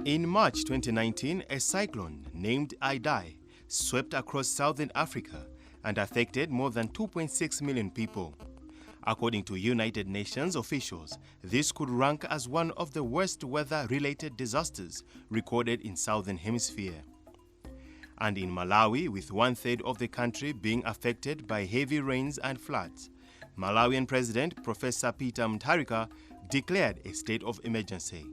In March 2019, a cyclone named Idai swept across southern Africa and affected more than 2.6 million people. According to United Nations officials, this could rank as one of the worst weather-related disasters recorded in Southern Hemisphere. And in Malawi, with one-third of the country being affected by heavy rains and floods, Malawian President Professor Peter Mutharika declared a state of emergency.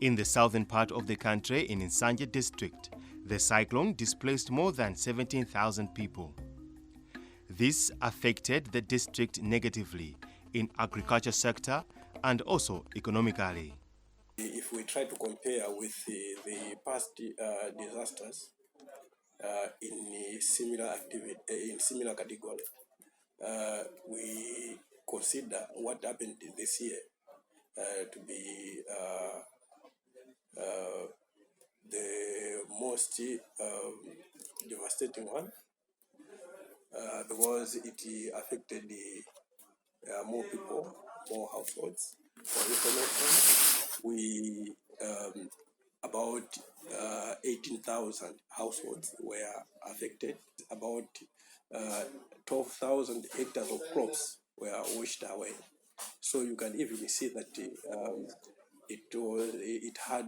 In the southern part of the country, in Nsanje district, the cyclone displaced more than 17,000 people. This affected the district negatively in agriculture sector and also economically. If we try to compare with the past disasters in similar category, we consider what happened this year to be the most devastating one, because it affected more people, more households. For information, we about 18,000 households were affected. About 12,000 hectares of crops were washed away. So you can even see that it had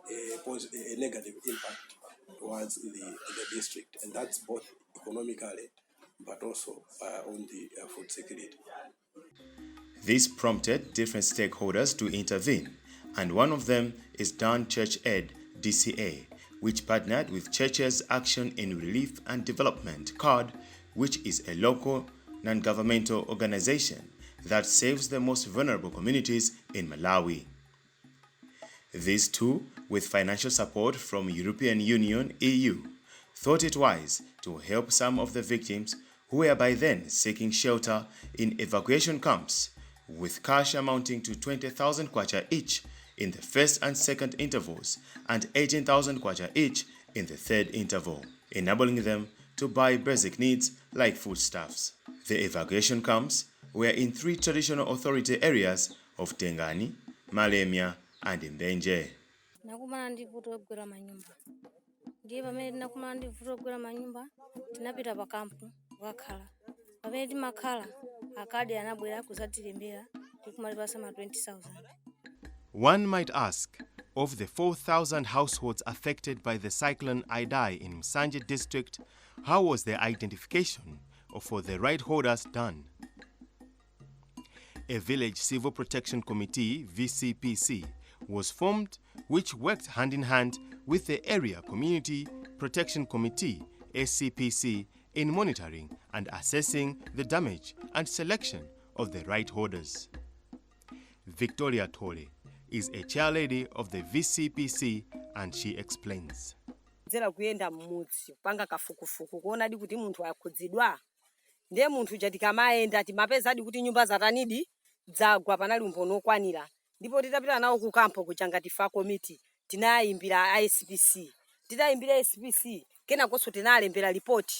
a negative impact towards the district, and that's both economically but also on the food security. This prompted different stakeholders to intervene, and one of them is Down Church Aid, DCA, which partnered with Churches Action in Relief and Development, CARD, which is a local non-governmental organization that saves the most vulnerable communities in Malawi. These two, with financial support from European Union (EU), thought it wise to help some of the victims who were by then seeking shelter in evacuation camps, with cash amounting to 20,000 kwacha each in the first and second intervals and 18,000 kwacha each in the third interval, enabling them to buy basic needs like foodstuffs. The evacuation camps were in 3 traditional authority areas of Tengani, Malemia, and Mbenje. Nakumana ndi vuto ogwera manyumba. Ndiye pamene nakumana ndi vuto ogwera manyumba, tinapita pa kampu kukakhala. Pamene timakhala, akadi anabwera kuzatilembera tikumalipa ma 20,000. One might ask, of the 4,000 households affected by the cyclone Idai in Nsanje district, how was the identification for the right holders done? A village civil protection committee, VCPC, was formed, which worked hand in hand with the area community protection committee, SCPC, in monitoring and assessing the damage and selection of the right holders. Victoria Tole is a chairlady of the VCPC, and she explains. Zera kuyenda mmudzi panga kafukufuku kuona di kuti munthu akhudzidwa ndiye munthu chati kamaenda timapeza di kuti nyumba zatanidi dzagwa panali umboni okwanira ndipo titapita nawo ku kampo kuchanga tifa committee tinayimbira ISPC titayimbira ISPC kena koso tinalembera report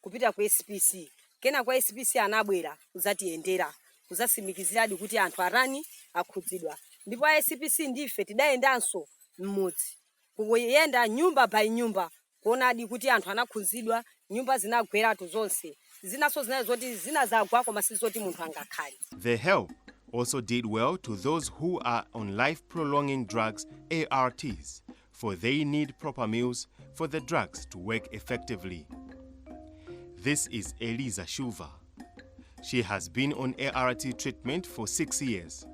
kupita ku SPC kena kwa SPC anabwera kuzatiyendera kuzasimikiziradi kuti anthu arani akhudzidwa ndipo SPC ndife tidayendanso mmudzi kuyenda nyumba by nyumba kuona adi kuti anthu anakhudzidwa nyumba zinagweratu zonse zinaso zinazoti zinazagwa koma sizoti munthu angakhale. The help also did well to those who are on life-prolonging drugs, ARTs, for they need proper meals for the drugs to work effectively. This is Eliza Shuva. She has been on ART treatment for 6 years,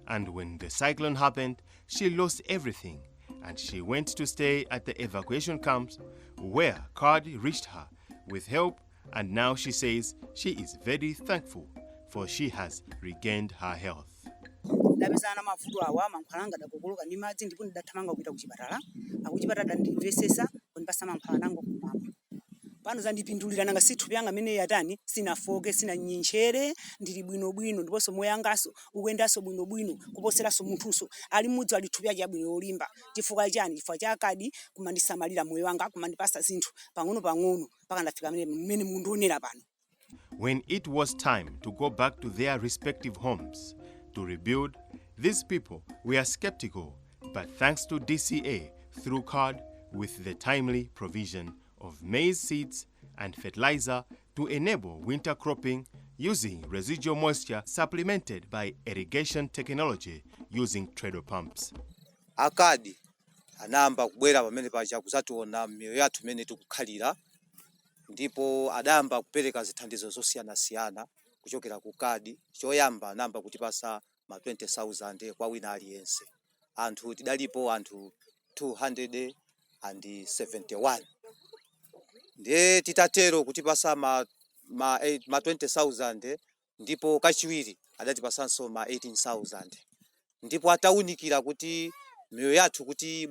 and when the cyclone happened, she lost everything, and she went to stay at the evacuation camps where CARD reached her with help, and now she says she is very thankful for she has regained her health. Ndapezana mavuto awa mankhwalanga dakokoloka ndi madzi ndipo ndidathamanga kupita kuchipatala akuchipatala ndimvesesa kundipasa mankhwala nango kumama pano zandipindulira nanga sithupi yanga amene yatani sinafoke sina nyinchere ndili bwinobwino ndiponso moyo yangaso ukuyendaso bwinobwino kuposeraso munthuso ali mudzi ali thupi yake bwino olimba chifukwa chani chifukwa cha akadi kumandisamalira moyo wanga kumandipasa zinthu pang'ono mpaka ndafika mmene mundionera pano. When it was time to go back to their respective homes to rebuild, These people were skeptical, but thanks to DCA through CARD with the timely provision of maize seeds and fertilizer to enable winter cropping using residual moisture supplemented by irrigation technology using treadle pumps. Akadi anamba kubwera pamene paja kuzationa miyoyo yathu imene tikukhalira, ndipo adamba kupereka zithandizo zosiyana-siyana kuchokera ku kadi. Choyamba anamba kutipasa ma 20,000 kwa wina aliyense. Anthu tidalipo anthu 271. Ndiye titatero kutipasa ma 20,000 ndipo kachiwiri adatipasanso ma 18,000. Ndipo ataunikira kuti miyoyo yathu kuti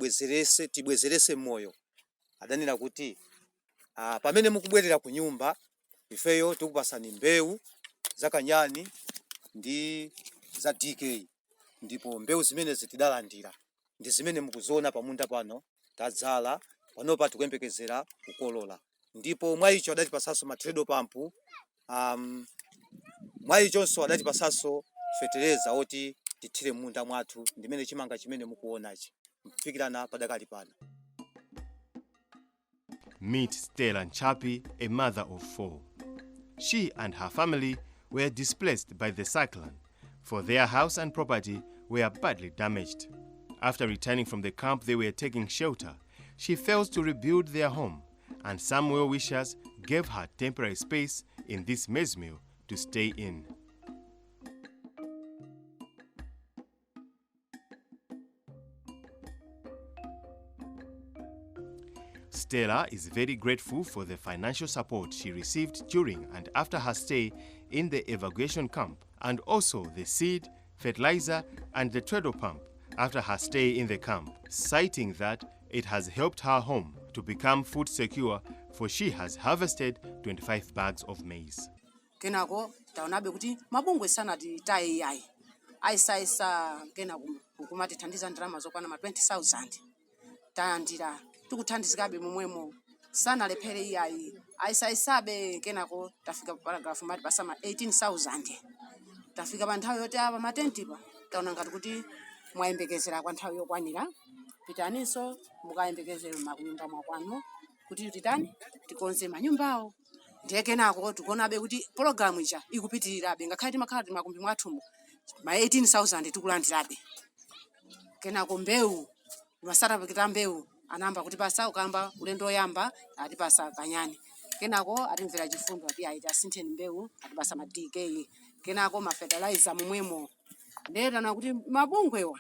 tibwezerese moyo. Adanena kuti pamene mukubwerera ku nyumba ifeyo tikupasani mbewu zakanyani ndi za DK, ndipo mbewu zimene zitidalandira ndi zimene mukuziona pamunda pano tadzala panopa tikuyembekezera kukolola. Ndipo mwaicho adatipasanso ma treadle pump, mwaichonso adatipasanso fertilizer oti tithire munda mwathu ndimene chimanga chimene mukuonachi kufikirana padakali pano. Meet Stella Nchapi, a mother of 4. She and her family were displaced by the cyclone, for their house and property were badly damaged. After returning from the camp they were taking shelter, she failed to rebuild their home, and some well-wishers gave her temporary space in this maize mill to stay in. Stella is very grateful for the financial support she received during and after her stay in the evacuation camp, and also the seed, fertilizer, and the treadle pump after her stay in the camp, citing that it has helped her home to become food secure, for she has harvested 25 bags of maize. Kenako taonabe kuti mabungwe sana titaye yayi aisaisa kena kumati thandiza ndalama zokwana ma 20,000 tayandira tikuthandizikabe momwemo sana lephere yayi aisaisabe kenako tafika paragraph mati pasama 18,000 tafika pa nthawi yoti apa matentipa taona ngati kuti mwayembekezera kwa nthawi yokwanira pitaninso mukayembekezera makunyumba mwakwanu kuti titani tikonze manyumbawo. Ndiye kenako tikuonabe kuti programu ija ikupitirirabe ngakhale timakhala makumbi mwathumo ma 18,000 tikulandirabe. Kenako mbewu masarapikita mbewu anamba kuti pasa ukamba ulendo oyamba atipasa kanyani. Kenako atimvera chifundo ati aita asintheni mbewu atipasa ma DK. Kenako ma fertilizer momwemo. Ndera na kuti mabungwewa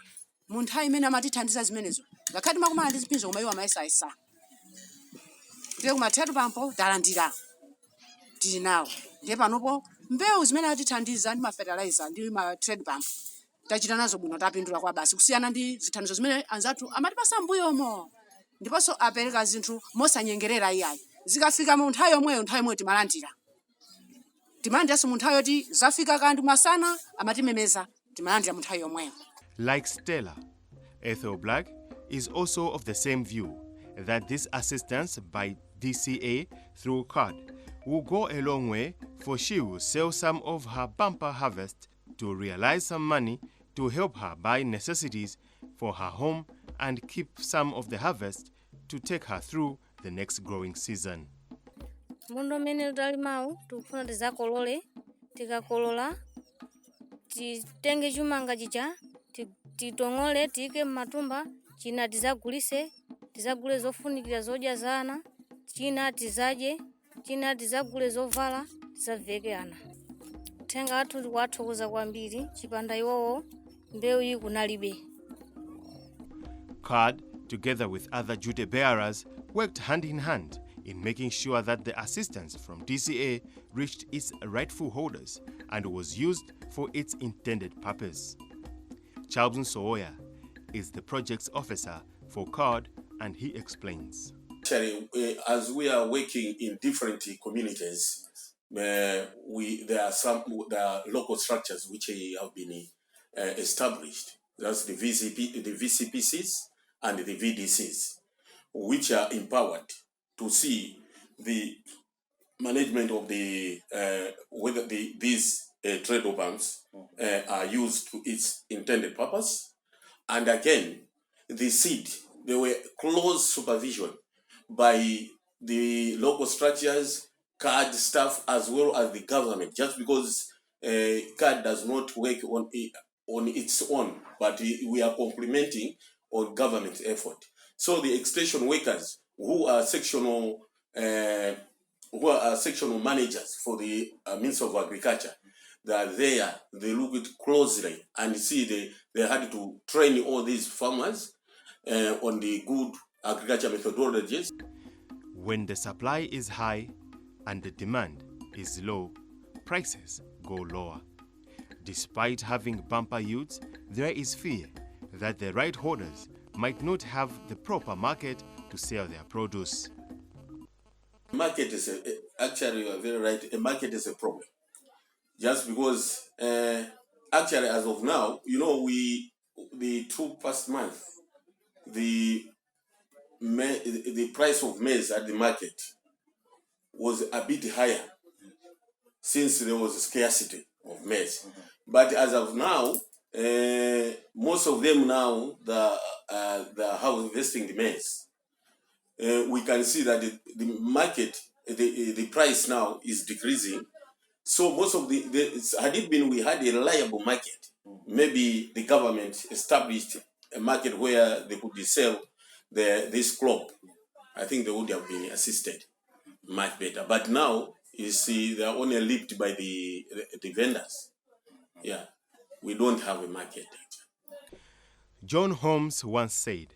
munthawi imene amatithandiza zimenezo ngakhale makumana ndi zipinzo koma iwo amaisa. Ndiye kuma treadle pump talandira tinawo. Ndiye panopo mbewu zimene atithandiza ndi ma fertilizer ndi ma treadle pump tachita nazo bwino tapindula kwa basi kusiyana ndi zithandizo zimene anzathu amatipasa mbuyomo. Ndiponso apereka zinthu mosanyengerera iyayi zikafika mu nthawi yomweyo timalandira. Timalandiranso mu nthawi yoti zafika kandi masana amatimemeza timalandira mu nthawi yomweyo. Like Stella, Ethel Black is also of the same view that this assistance by DCA through CARD will go a long way, for she will sell some of her bumper harvest to realize some money to help her buy necessities for her home and keep some of the harvest to take her through the next growing season. Mundo mene utalimawu tikufuna tizakolole, tikakolola titenge chumanga chicha titong'ole tiyike m'matumba, china tizagule zofunikira zodya zana, china tizadye, china tizagule zovala tizaveke ana. Uthenga wathu ndiwathokoza kwambiri chipanda iwowo mbewu iyi kunalibe. CARD, together with other duty bearers, worked hand in hand in making sure that the assistance from DCA reached its rightful holders and was used for its intended purpose. Chalbun Sooya is the project's officer for CARD, and he explains. Actually, as we are working in different communities, there are local structures which have been established. That's the VCPCs and the VDCs, which are empowered to see the management of the whether these trade pumps are used to its intended purpose. And again, the seed, there were close supervision by the local structures, CAD staff, as well as the government, just because CAD does not work on its own, but we are complementing on government effort. So the extension workers who are sectional managers for the Ministry of Agriculture, they are there, they look it closely and see they had to train all these farmers on the good agriculture methodologies. When the supply is high and the demand is low, prices go lower. Despite having bumper yields, there is fear that the right holders might not have the proper market to sell their produce. Market is actually, you are very right, a market is a problem. Just because actually as of now, you know, the 2 past months, the price of maize at the market was a bit higher since there was a scarcity of maize. But as of now, most of them now, the harvesting the maize, we can see that the market, the price now is decreasing. So most of had it been we had a reliable market, maybe the government established a market where they could sell this crop, I think they would have been assisted much better. But now, you see, they are only lipped by the vendors. Yeah, we don't have a market. John Holmes once said,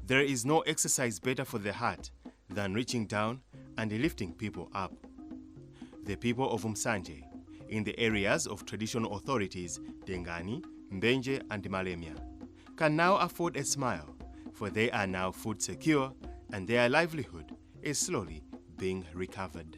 "There is no exercise better for the heart than reaching down and lifting people up." The people of Nsanje, in the areas of traditional authorities, Dengani, Mbenje, and Malemia, can now afford a smile, for they are now food secure and their livelihood is slowly being recovered.